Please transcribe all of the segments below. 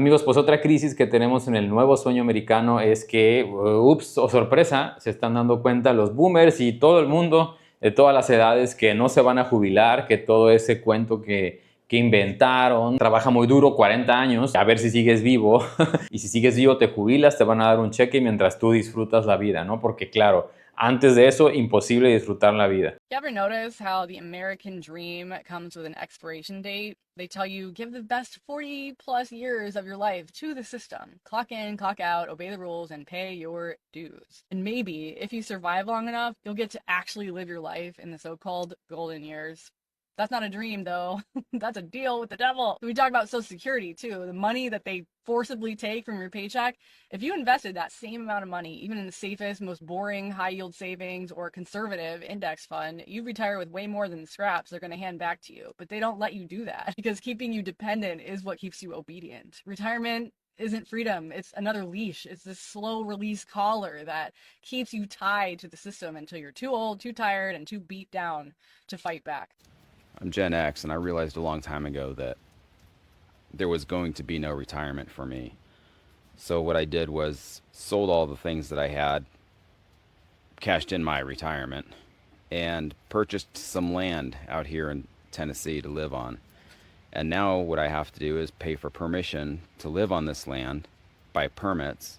Amigos, pues otra crisis que tenemos en el nuevo sueño americano es que, ups, o sorpresa, se están dando cuenta los boomers y todo el mundo de todas las edades que no se van a jubilar, que todo ese cuento que inventaron, trabaja muy duro, 40 años, a ver si sigues vivo, y si sigues vivo te jubilas, te van a dar un cheque mientras tú disfrutas la vida, ¿no? Porque claro, antes de eso, imposible disfrutar la vida. You ever notice how the American dream comes with an expiration date? They tell you give the best 40 plus years of your life to the system. Clock in, clock out, obey the rules, and pay your dues. And maybe if you survive long enough, you'll get to actually live your life in the so-called golden years. That's not a dream, though. That's a deal with the devil. We talk about Social Security, too. The money that they forcibly take from your paycheck. If you invested that same amount of money, even in the safest, most boring high-yield savings or conservative index fund, you'd retire with way more than the scraps they're going to hand back to you. But they don't let you do that because keeping you dependent is what keeps you obedient. Retirement isn't freedom. It's another leash. It's this slow release collar that keeps you tied to the system until you're too old, too tired, and too beat down to fight back. I'm Gen X, and I realized a long time ago that there was going to be no retirement for me. So what I did was sold all the things that I had, cashed in my retirement, and purchased some land out here in Tennessee to live on. And now what I have to do is pay for permission to live on this land, buy permits,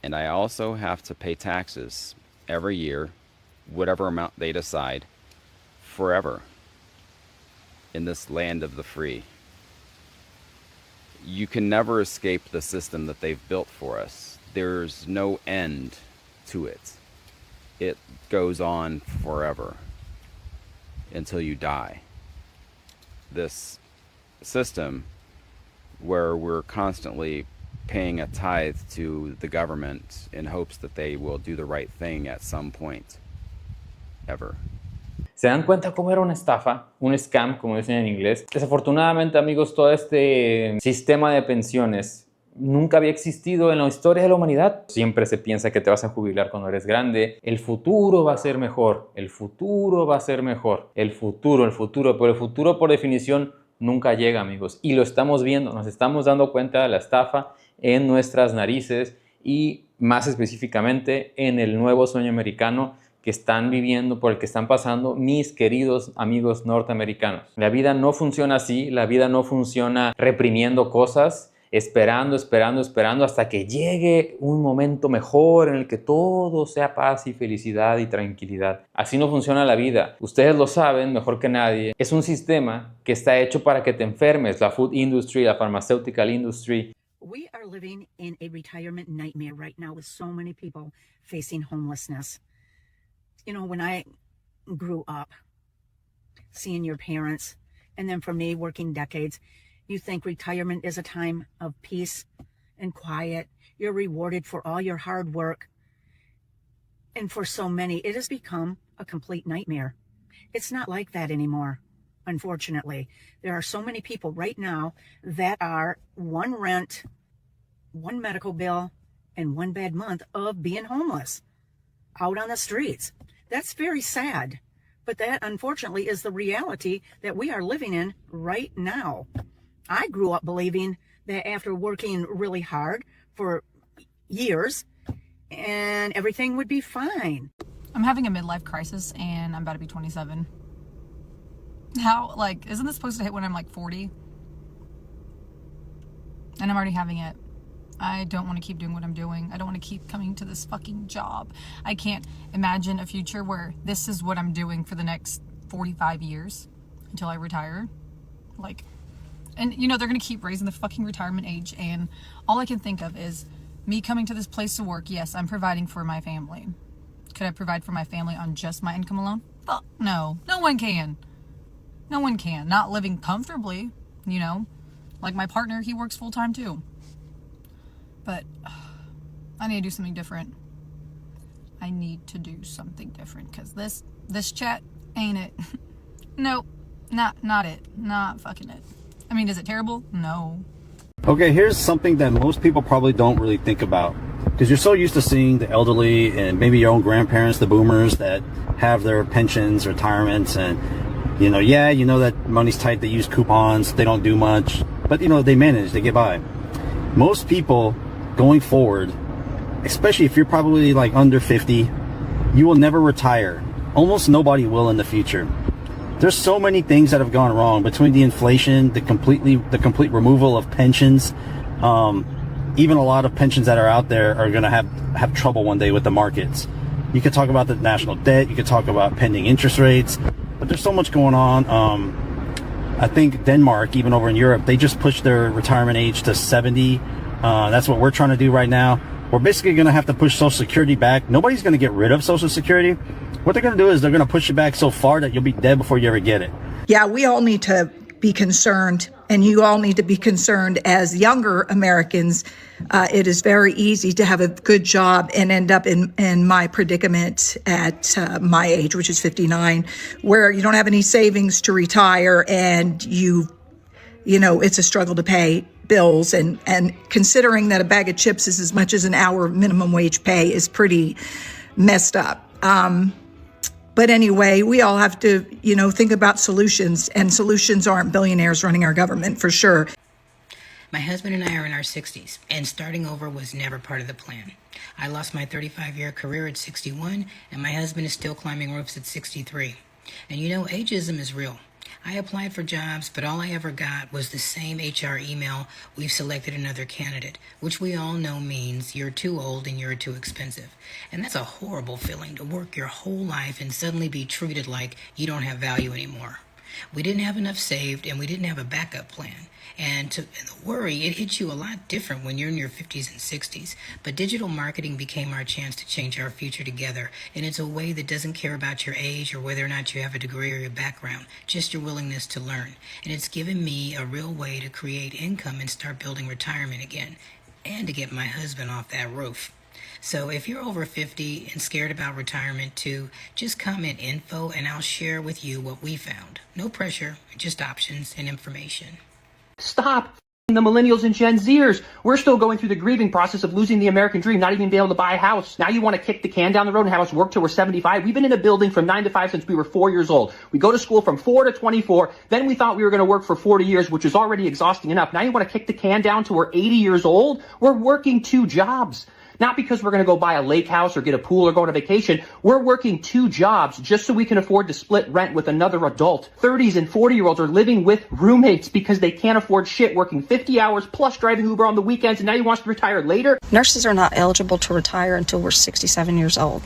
and I also have to pay taxes every year, whatever amount they decide, forever. In this land of the free. You can never escape the system that they've built for us. There's no end to it. It goes on forever until you die. This system where we're constantly paying a tithe to the government in hopes that they will do the right thing at some point, ever. ¿Se dan cuenta cómo era una estafa? Un scam, como dicen en inglés. Desafortunadamente, amigos, todo este sistema de pensiones nunca había existido en la historia de la humanidad. Siempre se piensa que te vas a jubilar cuando eres grande. El futuro va a ser mejor. El futuro va a ser mejor. El futuro. Pero el futuro, por definición, nunca llega, amigos. Y lo estamos viendo. Nos estamos dando cuenta de la estafa en nuestras narices y más específicamente en el nuevo sueño americano que están viviendo, por el que están pasando mis queridos amigos norteamericanos. La vida no funciona así, la vida no funciona reprimiendo cosas, esperando hasta que llegue un momento mejor en el que todo sea paz y felicidad y tranquilidad. Así no funciona la vida. Ustedes lo saben mejor que nadie. Es un sistema que está hecho para que te enfermes. La food industry, la pharmaceutical industry. We are living in a retirement nightmare right now with so many people facing homelessness. You know, when I grew up, seeing your parents, and then for me working decades, you think retirement is a time of peace and quiet. You're rewarded for all your hard work. And for so many, it has become a complete nightmare. It's not like that anymore, unfortunately. There are so many people right now that are one rent, one medical bill, and one bad month of being homeless out on the streets. That's very sad, but that unfortunately is the reality that we are living in right now. I grew up believing that after working really hard for years and everything would be fine. I'm having a midlife crisis and I'm about to be 27. How, isn't this supposed to hit when I'm 40? And I'm already having it. I don't want to keep doing what I'm doing. I don't want to keep coming to this fucking job. I can't imagine a future where this is what I'm doing for the next 45 years until I retire. And they're going to keep raising the fucking retirement age. And all I can think of is me coming to this place to work. Yes, I'm providing for my family. Could I provide for my family on just my income alone? Fuck no. No one can. No one can. Not living comfortably, Like my partner, he works full time too. But I need to do something different. I need to do something different because this chat ain't it. Nope, not it. Not fucking it. I mean, is it terrible? No. Okay, here's something that most people probably don't really think about because you're so used to seeing the elderly and maybe your own grandparents, the boomers that have their pensions, retirements, and you know that money's tight. They use coupons. They don't do much, but they manage. They get by. most people going forward, especially if you're probably like under 50, you will never retire. Almost nobody will in the future. There's so many things that have gone wrong between the inflation, the complete removal of pensions. Even a lot of pensions that are out there are going to have trouble one day with the markets. You could talk about the national debt. You could talk about pending interest rates, but there's so much going on. I think Denmark, even over in Europe, they just pushed their retirement age to 70. That's what we're trying to do right now. We're basically going to have to push Social Security back. Nobody's going to get rid of Social Security. What they're going to do is they're going to push it back so far that you'll be dead before you ever get it. Yeah, we all need to be concerned, and you all need to be concerned as younger Americans. It is very easy to have a good job and end up in my predicament at my age, which is 59, where you don't have any savings to retire, and you know, it's a struggle to pay bills. And considering that a bag of chips is as much as an hour of minimum wage pay is pretty messed up. But anyway, we all have to, you know, think about solutions, and solutions aren't billionaires running our government for sure. My husband and I are in our 60s, and starting over was never part of the plan. I lost my 35-year career at 61, and my husband is still climbing ropes at 63. And you know, ageism is real. I applied for jobs, but all I ever got was the same HR email, "We've selected another candidate," which we all know means you're too old and you're too expensive. And that's a horrible feeling, to work your whole life and suddenly be treated like you don't have value anymore. We didn't have enough saved, and we didn't have a backup plan. And the worry, it hits you a lot different when you're in your 50s and 60s. But digital marketing became our chance to change our future together. And it's a way that doesn't care about your age or whether or not you have a degree or your background, just your willingness to learn. And it's given me a real way to create income and start building retirement again, and to get my husband off that roof. So if you're over 50 and scared about retirement too, just comment info and I'll share with you what we found. No pressure, just options and information. Stop the millennials and Gen Zers. We're still going through the grieving process of losing the American dream, not even being able to buy a house. Now you want to kick the can down the road and have us work till we're 75? We've been in a building from 9 to 5 since we were 4 years old. We go to school from 4 to 24. Then we thought we were going to work for 40 years, which is already exhausting enough. Now you want to kick the can down till we're 80 years old? We're working 2 jobs. Not because we're going to go buy a lake house or get a pool or go on a vacation. We're working 2 jobs just so we can afford to split rent with another adult. 30s and 40-year-olds are living with roommates because they can't afford shit, working 50 hours plus driving Uber on the weekends, and now he wants to retire later. Nurses are not eligible to retire until we're 67 years old.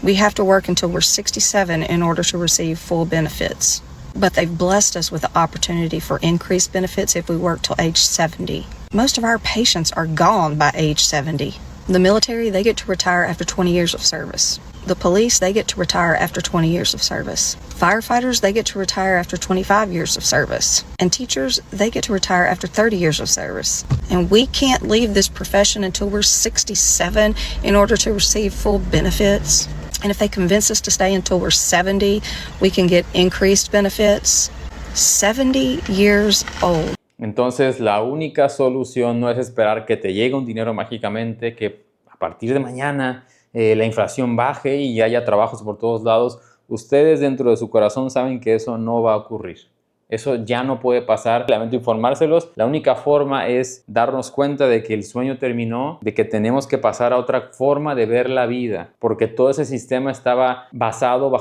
We have to work until we're 67 in order to receive full benefits. But they've blessed us with the opportunity for increased benefits if we work till age 70. Most of our patients are gone by age 70. The military, they get to retire after 20 years of service. The police, they get to retire after 20 years of service. Firefighters, they get to retire after 25 years of service. And teachers, they get to retire after 30 years of service. And we can't leave this profession until we're 67 in order to receive full benefits. And if they convince us to stay until we're 70, we can get increased benefits. 70 years old. Entonces, la única solución no es esperar que te llegue un dinero mágicamente, que a partir de mañana la inflación baje y haya trabajos por todos lados. Ustedes dentro de su corazón saben que eso no va a ocurrir. Eso ya no puede pasar. Lamento informárselos. La única forma es darnos cuenta de que el sueño terminó, de que tenemos que pasar a otra forma de ver la vida, porque todo ese sistema estaba basado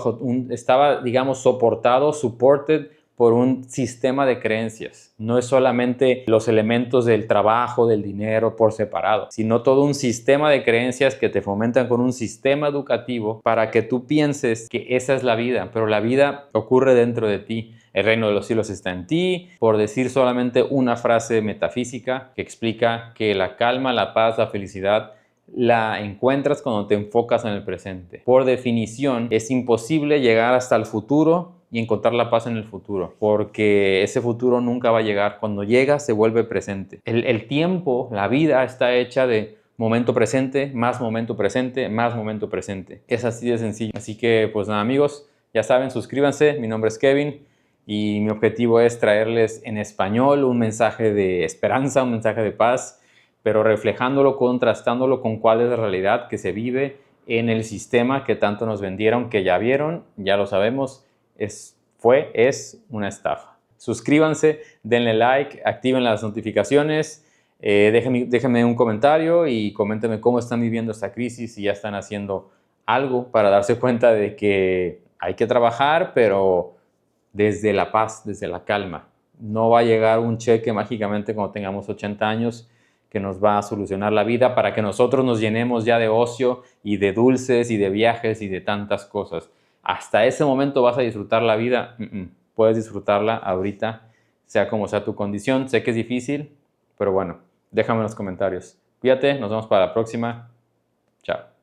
estaba, digamos, supported por un sistema de creencias. No es solamente los elementos del trabajo, del dinero por separado, sino todo un sistema de creencias que te fomentan con un sistema educativo para que tú pienses que esa es la vida, pero la vida ocurre dentro de ti. El reino de los cielos está en ti, por decir solamente una frase metafísica que explica que la calma, la paz, la felicidad la encuentras cuando te enfocas en el presente. Por definición, es imposible llegar hasta el futuro y encontrar la paz en el futuro, porque ese futuro nunca va a llegar. Cuando llega, se vuelve presente. El tiempo, la vida, está hecha de momento presente, más momento presente, más momento presente. Es así de sencillo. Así que, pues nada, amigos, ya saben, suscríbanse. Mi nombre es Kevin y mi objetivo es traerles en español un mensaje de esperanza, un mensaje de paz, pero reflejándolo, contrastándolo con cuál es la realidad que se vive en el sistema que tanto nos vendieron, que ya vieron, ya lo sabemos, es una estafa. Suscríbanse, denle like, activen las notificaciones, Déjenme un comentario y coméntenme cómo están viviendo esta crisis, si ya están haciendo algo para darse cuenta de que hay que trabajar, pero desde la paz, desde la calma. No va a llegar un cheque mágicamente cuando tengamos 80 años que nos va a solucionar la vida para que nosotros nos llenemos ya de ocio y de dulces y de viajes y de tantas cosas. Hasta ese momento vas a disfrutar la vida. Puedes disfrutarla ahorita, sea como sea tu condición. Sé que es difícil, pero bueno, déjame en los comentarios. Cuídate, nos vemos para la próxima. Chao.